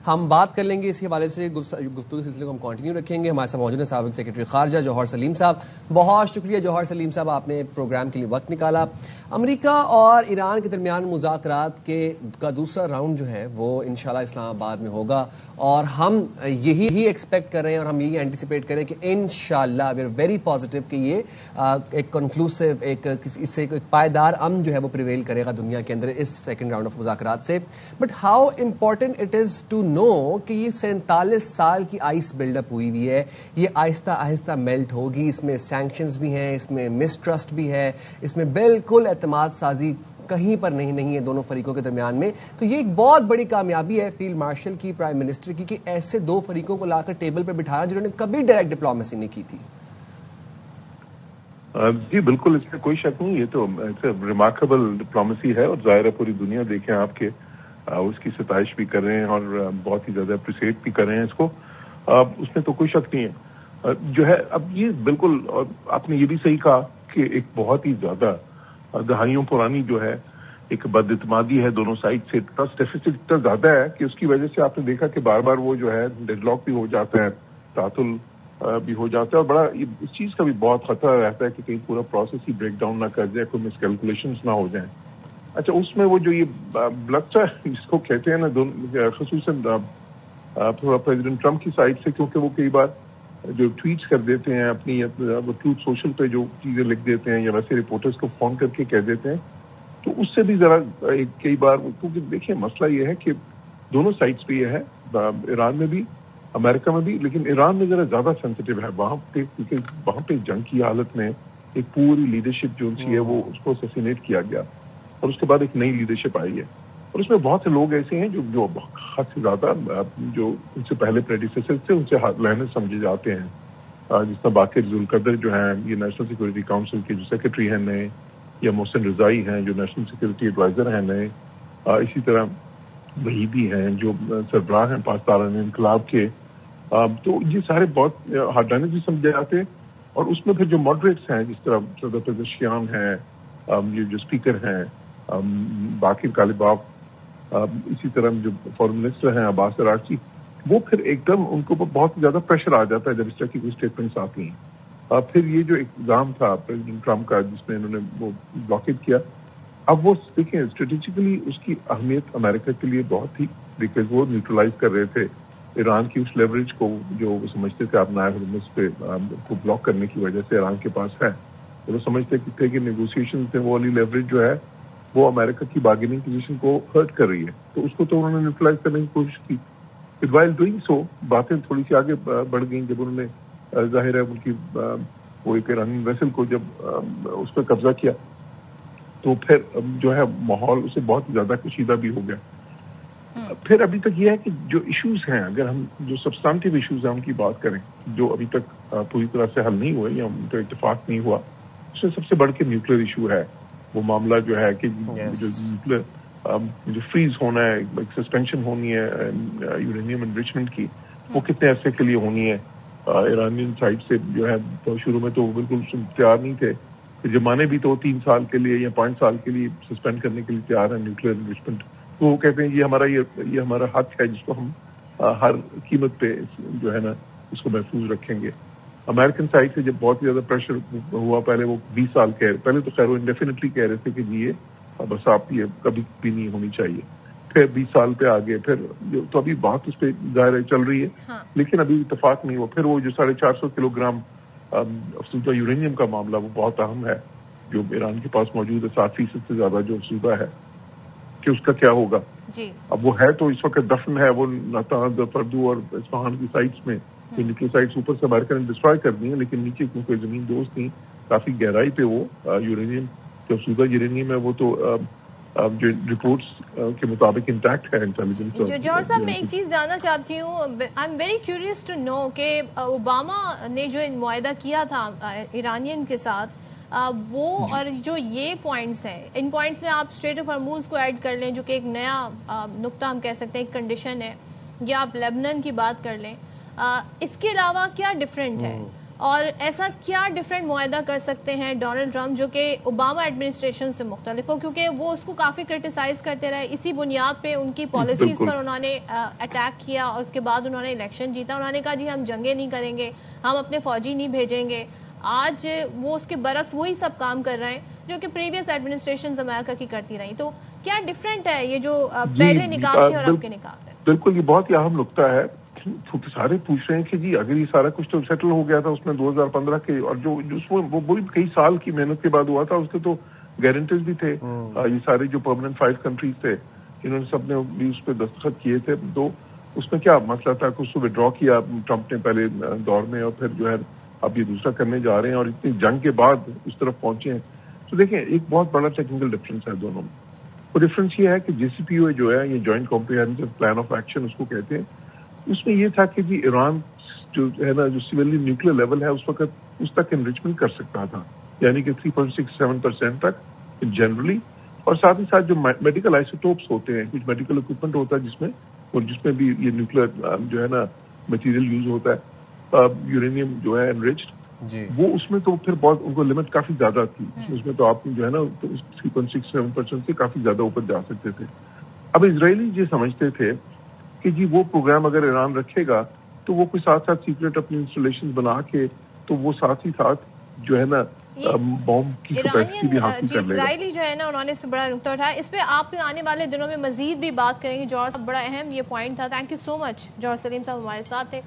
ہم بات کر لیں گے اسی حوالے سے، گفتگو کے سلسلے کو ہم کنٹینیو رکھیں گے. ہمارے ساتھ موجود ہیں سابق سیکرٹری خارجہ جوہر سلیم صاحب. بہت شکریہ جوہر سلیم صاحب، آپ نے پروگرام کے لیے وقت نکالا. امریکہ اور ایران کے درمیان مذاکرات کا دوسرا راؤنڈ جو ہے وہ انشاءاللہ اسلام آباد میں ہوگا، اور ہم یہی ایکسپیکٹ کر رہے ہیں اور ہم یہی اینٹیسپیٹ کر رہے ہیں کہ انشاءاللہ وی آر ویری پازیٹیو کہ یہ ایک کنکلوسو، اس سے ایک پائیدار امن جو ہے وہ پریویل کرے گا دنیا کے اندر اس سیکنڈ راؤنڈ آف مذاکرات سے. But how important it is to know کہ یہ 47 سال کی آئس بلڈ اپ ہوئی ہے، یہ آہستہ آہستہ میلٹ ہوگی. اس میں سینکشنز بھی ہیں، اس میں مسٹرسٹ بھی ہے، اس میں بالکل اعتماد سازی کہیں پر نہیں ہے دونوں فریقوں کے درمیان میں. تو یہ ایک بہت بڑی کامیابی ہے فیلڈ مارشل کی، پرائم منسٹر کی، کہ ایسے دو فریقوں کو لا کر ٹیبل پہ بٹھایا جنہوں نے کبھی ڈائریکٹ ڈپلومیسی نہیں کی تھی. جی بالکل، اس میں کوئی شک نہیں. یہ تو ریمارکیبل ڈپلومیسی ہے، اور ظاہر ہے پوری دنیا دیکھیں آپ کے اس کی ستائش بھی کر رہے ہیں اور بہت ہی زیادہ اپریشیٹ بھی کر رہے ہیں اس کو. اس میں تو کوئی شک نہیں ہے. جو ہے اب یہ بالکل آپ نے یہ بھی صحیح کہا کہ ایک بہت ہی زیادہ دہائیوں پرانی جو ہے ایک بد اعتمادی ہے دونوں سائڈ سے. ٹرسٹ ڈیفیسٹ اتنا زیادہ ہے کہ اس کی وجہ سے آپ نے دیکھا کہ بار بار وہ جو ہے ڈیڈ لاک بھی ہو جاتا ہے، تعطل بھی ہو جاتا ہے، اور بڑا اس چیز کا بھی بہت خطرہ رہتا ہے کہ کہیں پورا پروسیس ہی بریک ڈاؤن نہ کر جائے، کوئی مس کیلکولیشنز نہ ہو جائیں. اچھا، اس میں وہ جو یہ بلسٹر جس کو کہتے ہیں نا، خصوصاً تھوڑا پریزیڈنٹ ٹرمپ کی سائڈ سے، کیونکہ وہ کئی بار جو ٹویٹس کر دیتے ہیں اپنی، وہ ٹروتھ سوشل پہ جو چیزیں لکھ دیتے ہیں یا ویسے رپورٹرز کو فون کر کے کہہ دیتے ہیں، تو اس سے بھی ذرا کئی بار، کیونکہ دیکھیں مسئلہ یہ ہے کہ دونوں سائڈس پہ یہ ہے، ایران میں بھی امریکہ میں بھی، لیکن ایران میں ذرا زیادہ سینسیٹیو ہے وہاں پہ، کیونکہ وہاں پہ جنگ کی حالت میں ایک پوری لیڈرشپ جو سی ہے وہ اس کو اسیسینیٹ کیا گیا، اور اس کے بعد ایک نئی لیڈرشپ آئی ہے، اور اس میں بہت سے لوگ ایسے ہیں جو حد سے زیادہ جو ان سے پہلے پریڈیسیسر تھے ان سے لینے سمجھے جاتے ہیں. جس طرح باقر ذوالقدر جو ہیں یہ نیشنل سیکورٹی کاؤنسل کے جو سیکرٹری ہیں نئے، یا محسن رضائی ہیں جو نیشنل سیکورٹی ایڈوائزر ہیں نئے، اسی طرح وحیدی ہیں جو سربراہ ہیں پاسداران انقلاب کے. تو یہ سارے بہت ہارڈ لائنر بھی سمجھے جاتے ہیں. اور اس میں پھر جو ماڈریٹس ہیں جس طرح صدر پزشکیان ہیں، یہ جو اسپیکر ہیں باقر کالباف، اسی طرح جو فارن منسٹر ہیں عباس اراغچی، وہ پھر ایک دم ان کو بہت زیادہ پریشر آ جاتا ہے جب اس طرح کی کوئی اسٹیٹمنٹس آتی ہیں. پھر یہ جو اقدام تھا پریزیڈنٹ ٹرمپ کا جس میں انہوں نے وہ بلاکیٹ کیا، اب وہ دیکھیں اسٹریٹجیکلی اس کی اہمیت امریکہ کے لیے بہت تھی، بیکاز وہ نیوٹرلائز کر رہے تھے ایران کی اس لیوریج کو جو وہ سمجھتے تھے اپنا ہرمز پہ کو بلاک کرنے کی وجہ سے ایران کے پاس ہے. وہ سمجھتے تھے کہ نیگوسیشن سے وہ والی لیوریج جو ہے وہ امریکہ کی بارگیننگ پوزیشن کو ہرٹ کر رہی ہے، تو اس کو تو انہوں نے نیوٹرلائز کرنے کی کوشش کی. وائل ڈوئنگ سو باتیں تھوڑی سی آگے بڑھ گئیں جب انہوں نے ظاہر ہے ان کی وہ ایک ایرانی ویسل کو جب اس پہ قبضہ کیا، تو پھر جو ہے ماحول اسے بہت زیادہ کشیدہ بھی ہو گیا. پھر ابھی تک یہ ہے کہ جو ایشوز ہیں، اگر ہم جو سبسٹانٹیو ایشوز ہیں ان کی بات کریں جو ابھی تک پوری طرح سے حل نہیں ہوئے یا ان کا اتفاق نہیں ہوا، اس میں سب سے بڑھ کے نیوکلیر ایشو ہے. وہ معاملہ جو ہے کہ جو نیوکلیر جو فریز ہونا ہے، ایک سسپینشن ہونی ہے یورینیم انریچمنٹ کی، وہ کتنے عرصے کے لیے ہونی ہے. ایرانین سائڈ سے جو ہے تو شروع میں تو بالکل تیار نہیں تھے، جرمانے بھی تو 3 سال کے لیے یا 5 سال کے لیے سسپینڈ کرنے کے لیے تیار ہیں نیوکلیر انریچمنٹ. تو وہ کہتے ہیں یہ ہمارا حق ہے جس کو ہم ہر قیمت پہ جو ہے نا اس کو محفوظ رکھیں گے. امریکن سائڈ سے جب بہت زیادہ پریشر ہوا، پہلے وہ 20 سال پہلے تو خیر وہ انڈیفینٹلی کہہ رہے تھے کہ جی یہ بس آپ یہ کبھی بھی نہیں ہونی چاہیے، پھر 20 سال پہ آگے، پھر تو ابھی بات اس پہ ظاہر چل رہی ہے، لیکن ابھی اتفاق نہیں ہوا. پھر وہ جو 450 کلو گرام افسودہ یورینیم کا معاملہ وہ بہت اہم ہے جو ایران کے پاس موجود ہے، 7% سے زیادہ جو افسودہ ہے، کہ اس کا کیا ہوگا. اب وہ ہے تو اس وقت دفن ہے، وہ نتانز، فردو اور اصفہان کی سائٹس میں، نیوکلیر سائٹس اوپر سے امریکہ نے ڈسٹرائے کر دی ہیں، لیکن نیچے کیونکہ زمین دوست نہیں، کافی گہرائی پہ وہ یورینیم جو افسودہ یورینیم ہے وہ تو جو رپورٹس کے مطابق انٹیکٹ ہے انٹیلیجنس. جوہر صاحب میں ایک چیز جاننا چاہتی ہوں، I am very curious to know کہ اوباما نے جو معاہدہ کیا تھا ایرانین کے ساتھ، وہ اور جو یہ پوائنٹس ہیں، ان پوائنٹس میں آپ اسٹریٹ آف ہرموز کو ایڈ کر لیں جو کہ ایک نیا نقطہ ہم کہہ سکتے ہیں، ایک کنڈیشن ہے، یا آپ لیبنان کی بات کر لیں، اس کے علاوہ کیا ڈفرینٹ ہے؟ اور ایسا کیا ڈفرینٹ معاہدہ کر سکتے ہیں ڈونلڈ ٹرمپ جو کہ اوباما ایڈمنسٹریشن سے مختلف ہو، کیونکہ وہ اس کو کافی کرٹیسائز کرتے رہے، اسی بنیاد پہ ان کی پالیسیز پر انہوں نے اٹیک کیا اور اس کے بعد انہوں نے الیکشن جیتا. انہوں نے کہا جی ہم جنگیں نہیں کریں گے، ہم اپنے فوجی نہیں بھیجیں گے. آج وہ اس کے برعکس وہی سب کام کر رہے ہیں جو کہ پریویس ایڈمنسٹریشنز امریکہ کی کرتی رہی. تو کیا ڈفرینٹ ہے یہ جو پہلے نکال تھے اور اب کے نکال تھے؟ بالکل، یہ بہت ہی اہم نقطہ ہے. سارے پوچھ رہے ہیں کہ جی اگر یہ سارا کچھ تو سیٹل ہو گیا تھا اس میں 2015 کے، اور جو اس میں وہ کئی سال کی محنت کے بعد ہوا تھا، اس کے تو گارنٹیز بھی تھے. یہ سارے جو پرماننٹ 5 کنٹریز تھے انہوں نے سب نے بھی اس پہ دستخط کیے تھے. تو اس میں کیا مسئلہ تھا کہ اس کو وڈرا کیا ٹرمپ نے پہلے دور میں، اور پھر جو ہے اب یہ دوسرا کرنے جا رہے ہیں اور اتنی جنگ کے بعد اس طرف پہنچے ہیں. تو دیکھیں ایک بہت بڑا ٹیکنیکل ڈفرینس ہے دونوں میں. وہ ڈفرینس یہ ہے کہ JCPOA جو ہے، یہ joint comprehensive plan of action اس کو کہتے ہیں، اس میں یہ تھا کہ جی ایران جو ہے نا، جو سویلی نیوکلیر لیول ہے اس وقت اس تک انریچمنٹ کر سکتا تھا، یعنی کہ 3.67% تک جنرلی. اور ساتھ ہی ساتھ جو میڈیکل آئسوٹوپس ہوتے ہیں، کچھ میڈیکل اکوپمنٹ ہوتا ہے جس میں بھی یہ نیوکلیر جو ہے نا مٹیریل یوز ہوتا ہے، یورینیم جو ہے انریچڈ، وہ اس میں تو پھر بہت ان کو لمٹ کافی زیادہ تھی. اس میں تو آپ جو ہے نا 3.67% سے کافی زیادہ اوپر جا سکتے تھے. اب اسرائیلی یہ سمجھتے تھے کہ جی وہ پروگرام اگر ایران رکھے گا تو وہ کوئی ساتھ ساتھ سیکرٹ اپنی انسٹالیشن بنا کے تو وہ ساتھ ہی ساتھ جو ہے نا بوم کی کیپیسٹی بھی حاصل کر لے گا. اسرائیلی جو ہے نا انہوں نے اس پہ بڑا نقطہ اٹھایا. اس پہ آپ آنے والے دنوں میں مزید بھی بات کریں گے. جوہر صاحب بڑا اہم یہ پوائنٹ تھا. تھینک یو سو مچ. جوہر سلیم صاحب ہمارے ساتھ تھے.